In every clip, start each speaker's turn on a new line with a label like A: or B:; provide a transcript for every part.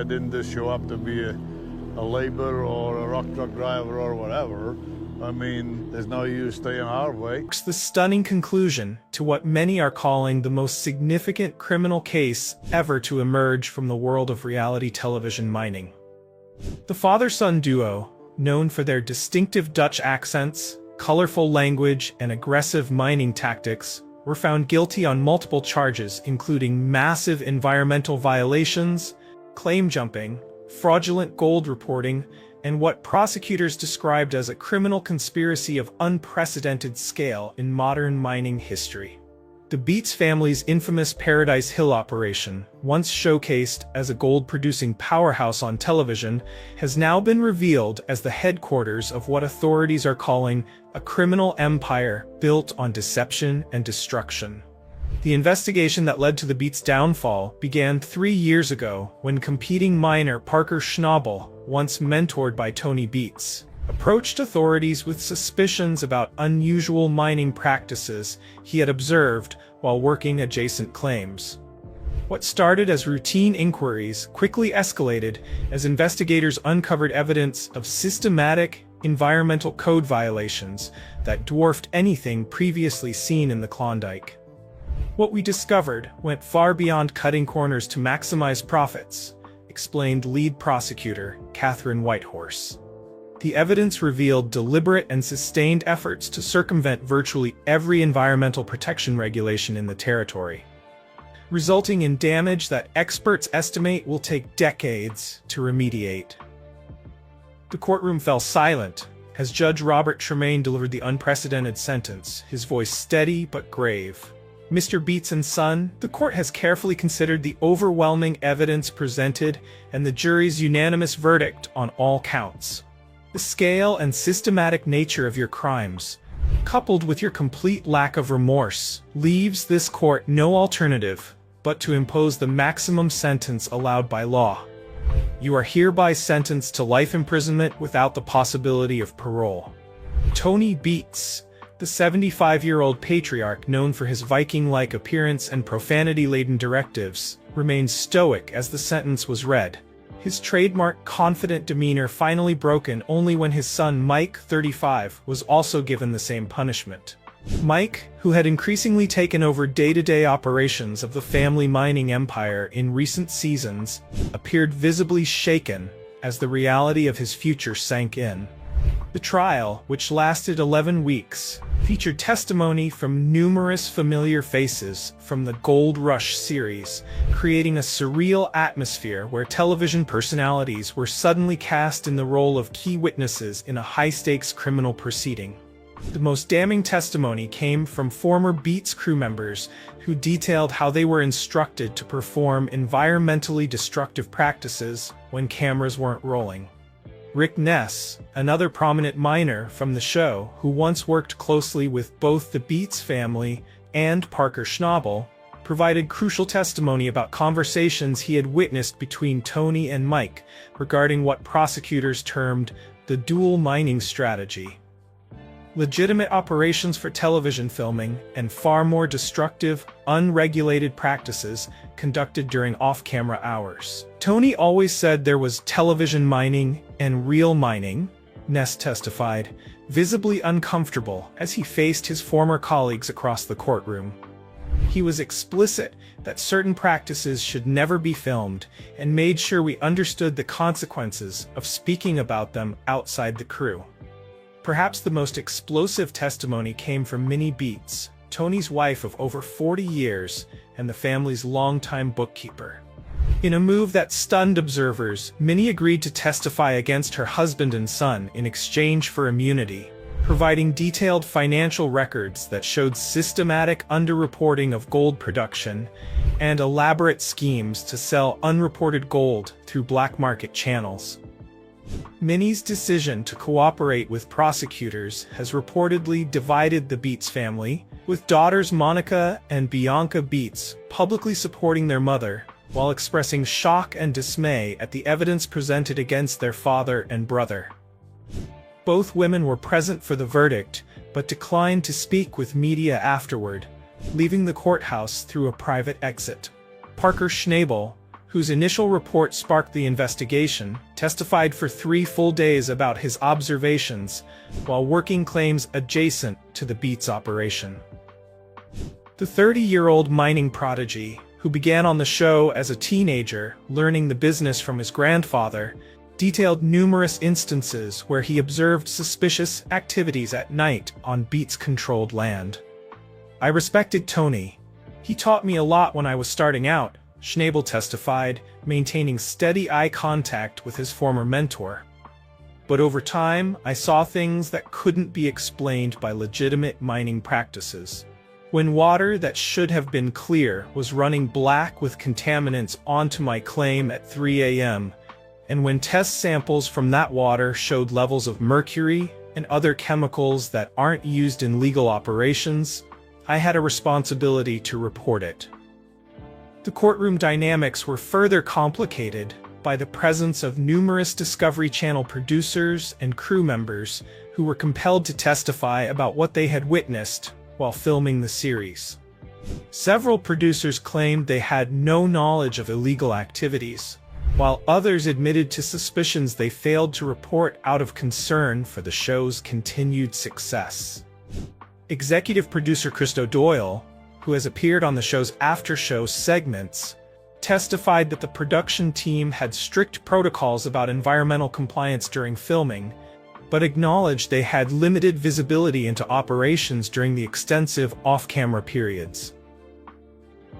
A: I didn't just show up to be a laborer or a rock truck driver or whatever. I mean, there's no use staying our way.
B: The stunning conclusion to what many are calling the most significant criminal case ever to emerge from the world of reality television mining. The father-son duo, known for their distinctive Dutch accents, colorful language, and aggressive mining tactics, were found guilty on multiple charges, including massive environmental violations, claim jumping, fraudulent gold reporting, and what prosecutors described as a criminal conspiracy of unprecedented scale in modern mining history. The Beets family's infamous Paradise Hill operation, once showcased as a gold-producing powerhouse on television, has now been revealed as the headquarters of what authorities are calling a criminal empire built on deception and destruction. The investigation that led to the Beets' downfall began 3 years ago when competing miner Parker Schnabel, once mentored by Tony Beets, approached authorities with suspicions about unusual mining practices he had observed while working adjacent claims. What started as routine inquiries quickly escalated as investigators uncovered evidence of systematic environmental code violations that dwarfed anything previously seen in the Klondike. What we discovered went far beyond cutting corners to maximize profits, explained lead prosecutor Catherine Whitehorse. The evidence revealed deliberate and sustained efforts to circumvent virtually every environmental protection regulation in the territory, resulting in damage that experts estimate will take decades to remediate. The courtroom fell silent as Judge Robert Tremaine delivered the unprecedented sentence, his voice steady but grave. Mr. Beets and son, the court has carefully considered the overwhelming evidence presented and the jury's unanimous verdict on all counts. The scale and systematic nature of your crimes, coupled with your complete lack of remorse, leaves this court no alternative but to impose the maximum sentence allowed by law. You are hereby sentenced to life imprisonment without the possibility of parole. Tony Beets, the 75-year-old patriarch known for his Viking-like appearance and profanity-laden directives, remained stoic as the sentence was read, his trademark confident demeanor finally broken only when his son Mike, 35, was also given the same punishment. Mike, who had increasingly taken over day-to-day operations of the family mining empire in recent seasons, appeared visibly shaken as the reality of his future sank in. The trial, which lasted 11 weeks, featured testimony from numerous familiar faces from the Gold Rush series, creating a surreal atmosphere where television personalities were suddenly cast in the role of key witnesses in a high-stakes criminal proceeding. The most damning testimony came from former Beets crew members who detailed how they were instructed to perform environmentally destructive practices when cameras weren't rolling. Rick Ness, another prominent miner from the show who once worked closely with both the Beets family and Parker Schnabel, provided crucial testimony about conversations he had witnessed between Tony and Mike regarding what prosecutors termed the dual mining strategy. Legitimate operations for television filming and far more destructive, unregulated practices conducted during off-camera hours. Tony always said there was television mining and real mining, Ness testified, visibly uncomfortable as he faced his former colleagues across the courtroom. He was explicit that certain practices should never be filmed and made sure we understood the consequences of speaking about them outside the crew. Perhaps the most explosive testimony came from Minnie Beets, Tony's wife of over 40 years and the family's longtime bookkeeper. In a move that stunned observers, Minnie agreed to testify against her husband and son in exchange for immunity, providing detailed financial records that showed systematic underreporting of gold production and elaborate schemes to sell unreported gold through black market channels. Minnie's decision to cooperate with prosecutors has reportedly divided the Beets family, with daughters Monica and Bianca Beets publicly supporting their mother, while expressing shock and dismay at the evidence presented against their father and brother. Both women were present for the verdict, but declined to speak with media afterward, leaving the courthouse through a private exit. Parker Schnabel, whose initial report sparked the investigation, testified for 3 full days about his observations while working claims adjacent to the Beets operation. The 30-year-old mining prodigy, who began on the show as a teenager, learning the business from his grandfather, detailed numerous instances where he observed suspicious activities at night on Beets-controlled land. "I respected Tony. He taught me a lot when I was starting out," Schnabel testified, maintaining steady eye contact with his former mentor. "But over time, I saw things that couldn't be explained by legitimate mining practices. When water that should have been clear was running black with contaminants onto my claim at 3 a.m., and when test samples from that water showed levels of mercury and other chemicals that aren't used in legal operations, I had a responsibility to report it." The courtroom dynamics were further complicated by the presence of numerous Discovery Channel producers and crew members who were compelled to testify about what they had witnessed while filming the series. Several producers claimed they had no knowledge of illegal activities, while others admitted to suspicions they failed to report out of concern for the show's continued success. Executive producer Christo Doyle, who has appeared on the show's after-show segments, testified that the production team had strict protocols about environmental compliance during filming, but acknowledged they had limited visibility into operations during the extensive off-camera periods.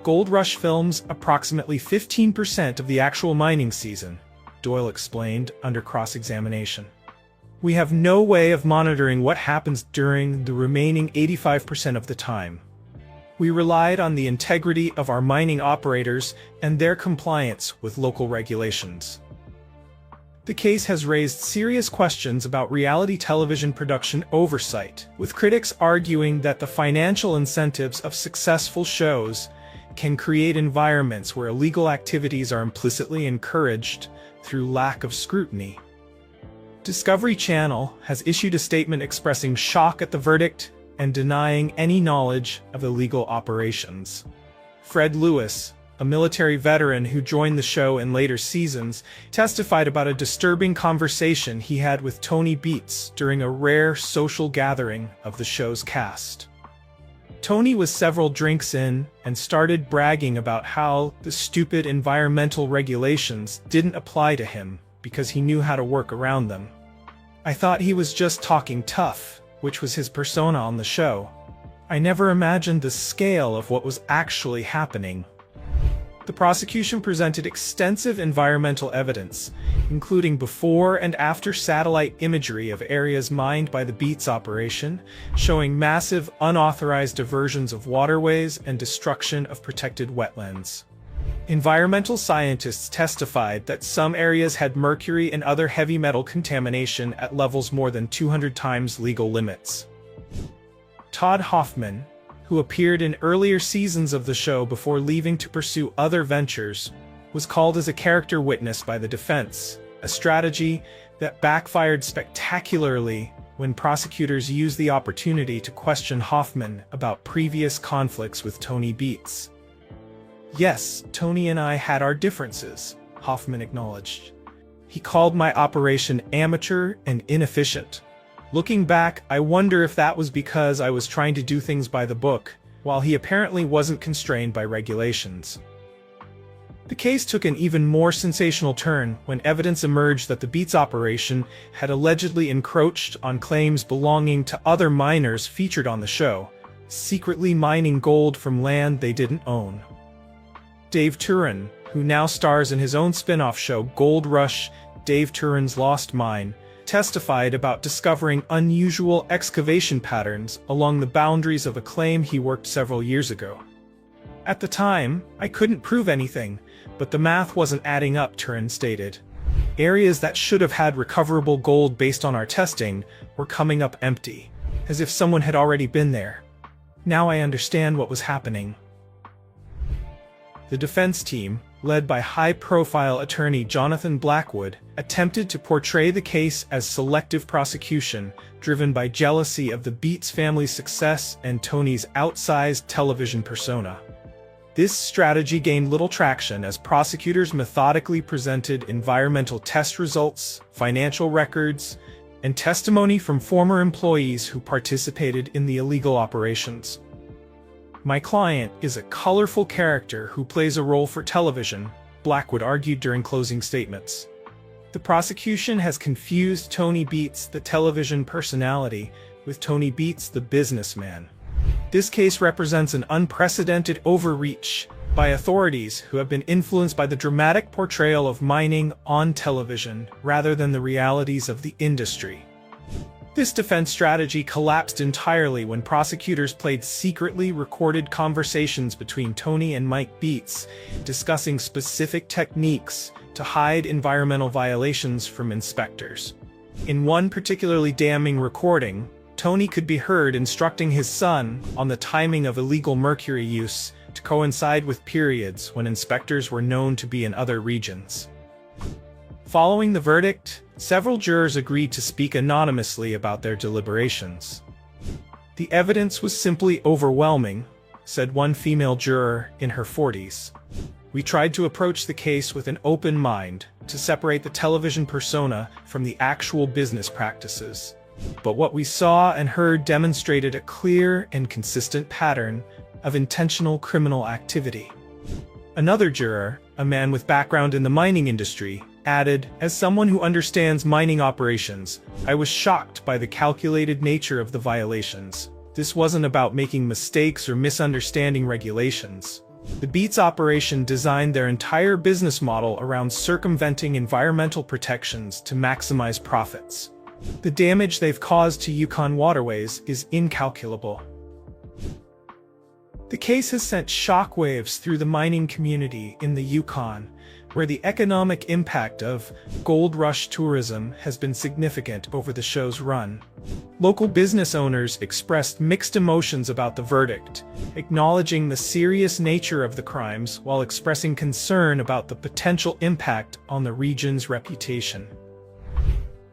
B: Gold Rush films approximately 15% of the actual mining season, Doyle explained under cross-examination. "We have no way of monitoring what happens during the remaining 85% of the time. We relied on the integrity of our mining operators and their compliance with local regulations." The case has raised serious questions about reality television production oversight, with critics arguing that the financial incentives of successful shows can create environments where illegal activities are implicitly encouraged through lack of scrutiny. Discovery Channel has issued a statement expressing shock at the verdict and denying any knowledge of illegal operations. Fred Lewis, a military veteran who joined the show in later seasons, testified about a disturbing conversation he had with Tony Beets during a rare social gathering of the show's cast. Tony was several drinks in and started bragging about how the stupid environmental regulations didn't apply to him because he knew how to work around them. "I thought he was just talking tough," which was his persona on the show. "I never imagined the scale of what was actually happening." The prosecution presented extensive environmental evidence, including before and after satellite imagery of areas mined by the Beets operation, showing massive unauthorized diversions of waterways and destruction of protected wetlands. Environmental scientists testified that some areas had mercury and other heavy metal contamination at levels more than 200 times legal limits. Todd Hoffman, who appeared in earlier seasons of the show before leaving to pursue other ventures, was called as a character witness by the defense, a strategy that backfired spectacularly when prosecutors used the opportunity to question Hoffman about previous conflicts with Tony Beets. "Yes, Tony and I had our differences," Hoffman acknowledged. "He called my operation amateur and inefficient. Looking back, I wonder if that was because I was trying to do things by the book, while he apparently wasn't constrained by regulations." The case took an even more sensational turn when evidence emerged that the Beets operation had allegedly encroached on claims belonging to other miners featured on the show, secretly mining gold from land they didn't own. Dave Turin, who now stars in his own spin-off show Gold Rush, Dave Turin's Lost Mine, testified about discovering unusual excavation patterns along the boundaries of a claim he worked several years ago. "At the time, I couldn't prove anything, but the math wasn't adding up," Turin stated. "Areas that should have had recoverable gold based on our testing were coming up empty, as if someone had already been there. Now I understand what was happening." The defense team, led by high-profile attorney Jonathan Blackwood, attempted to portray the case as selective prosecution, driven by jealousy of the Beets family's success and Tony's outsized television persona. This strategy gained little traction as prosecutors methodically presented environmental test results, financial records, and testimony from former employees who participated in the illegal operations. "My client is a colorful character who plays a role for television," Blackwood argued during closing statements. The prosecution has confused Tony Beets, the television personality, with Tony Beets, the businessman. This case represents an unprecedented overreach by authorities who have been influenced by the dramatic portrayal of mining on television rather than the realities of the industry. This defense strategy collapsed entirely when prosecutors played secretly recorded conversations between Tony and Mike Beets, discussing specific techniques to hide environmental violations from inspectors. In one particularly damning recording, Tony could be heard instructing his son on the timing of illegal mercury use to coincide with periods when inspectors were known to be in other regions. Following the verdict, several jurors agreed to speak anonymously about their deliberations. "The evidence was simply overwhelming," said one female juror in her 40s. "We tried to approach the case with an open mind to separate the television persona from the actual business practices. But what we saw and heard demonstrated a clear and consistent pattern of intentional criminal activity." Another juror, a man with background in the mining industry, added, "As someone who understands mining operations, I was shocked by the calculated nature of the violations. This wasn't about making mistakes or misunderstanding regulations. The Beets operation designed their entire business model around circumventing environmental protections to maximize profits. The damage they've caused to Yukon waterways is incalculable." The case has sent shockwaves through the mining community in the Yukon, where the economic impact of gold rush tourism has been significant over the show's run. Local business owners expressed mixed emotions about the verdict, acknowledging the serious nature of the crimes while expressing concern about the potential impact on the region's reputation.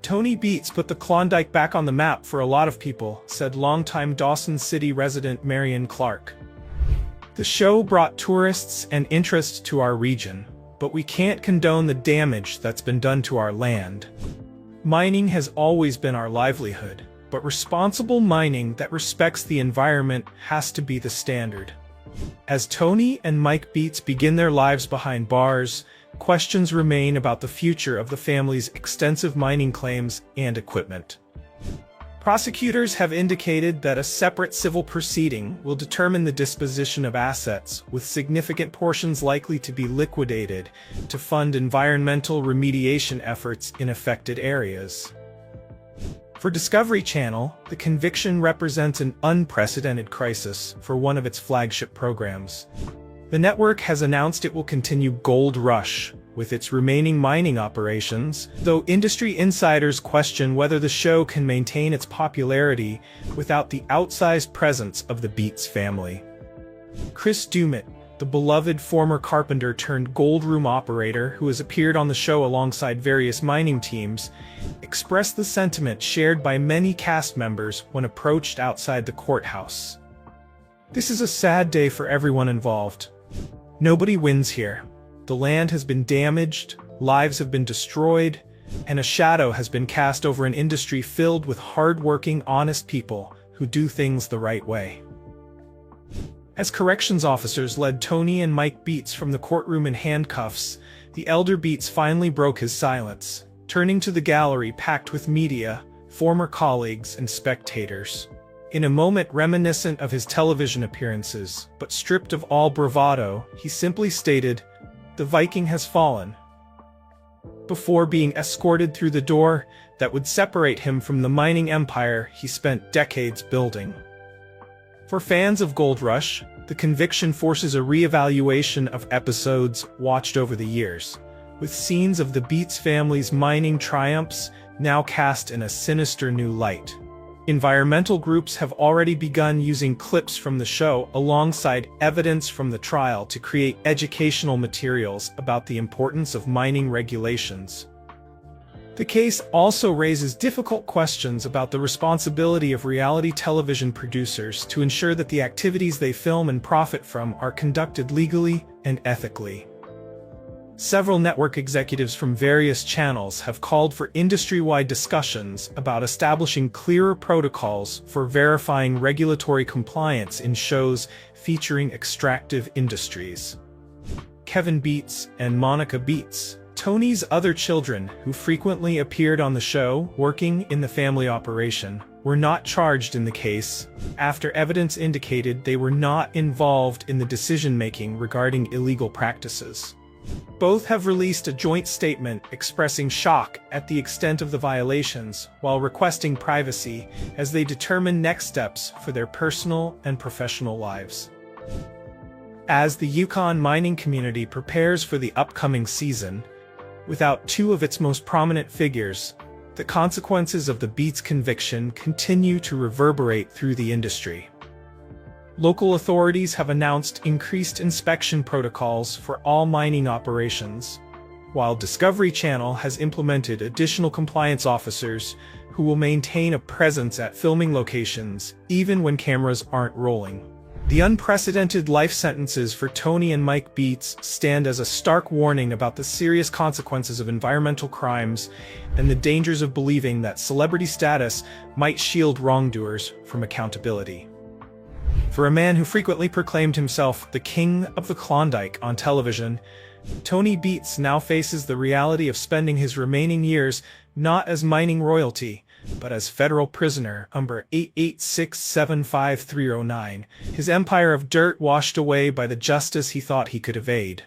B: "Tony Beets put the Klondike back on the map for a lot of people," said longtime Dawson City resident Marion Clark. "The show brought tourists and interest to our region, but we can't condone the damage that's been done to our land. Mining has always been our livelihood, but responsible mining that respects the environment has to be the standard." As Tony and Mike Beets begin their lives behind bars, questions remain about the future of the family's extensive mining claims and equipment. Prosecutors have indicated that a separate civil proceeding will determine the disposition of assets, with significant portions likely to be liquidated to fund environmental remediation efforts in affected areas. For Discovery Channel, the conviction represents an unprecedented crisis for one of its flagship programs. The network has announced it will continue Gold Rush with its remaining mining operations, though industry insiders question whether the show can maintain its popularity without the outsized presence of the Beets family. Chris Dumit, the beloved former carpenter turned gold room operator who has appeared on the show alongside various mining teams, expressed the sentiment shared by many cast members when approached outside the courthouse. "This is a sad day for everyone involved. Nobody wins here. The land has been damaged, lives have been destroyed, and a shadow has been cast over an industry filled with hard-working, honest people who do things the right way." As corrections officers led Tony and Mike Beets from the courtroom in handcuffs, the elder Beets finally broke his silence, turning to the gallery packed with media, former colleagues, and spectators. In a moment reminiscent of his television appearances, but stripped of all bravado, he simply stated, "The Viking has fallen," before being escorted through the door that would separate him from the mining empire he spent decades building. For fans of Gold Rush, the conviction forces a re-evaluation of episodes watched over the years, with scenes of the Beets family's mining triumphs now cast in a sinister new light. Environmental groups have already begun using clips from the show alongside evidence from the trial to create educational materials about the importance of mining regulations. The case also raises difficult questions about the responsibility of reality television producers to ensure that the activities they film and profit from are conducted legally and ethically. Several network executives from various channels have called for industry-wide discussions about establishing clearer protocols for verifying regulatory compliance in shows featuring extractive industries. Kevin Beets and Monica Beets, Tony's other children who frequently appeared on the show working in the family operation, were not charged in the case after evidence indicated they were not involved in the decision-making regarding illegal practices. Both have released a joint statement expressing shock at the extent of the violations while requesting privacy as they determine next steps for their personal and professional lives. As the Yukon mining community prepares for the upcoming season, without two of its most prominent figures, the consequences of the Beets conviction continue to reverberate through the industry. Local authorities have announced increased inspection protocols for all mining operations, while Discovery Channel has implemented additional compliance officers who will maintain a presence at filming locations even when cameras aren't rolling. The unprecedented life sentences for Tony and Mike Beets stand as a stark warning about the serious consequences of environmental crimes and the dangers of believing that celebrity status might shield wrongdoers from accountability. For a man who frequently proclaimed himself the king of the Klondike on television, Tony Beets now faces the reality of spending his remaining years not as mining royalty, but as federal prisoner number 8867539, his empire of dirt washed away by the justice he thought he could evade.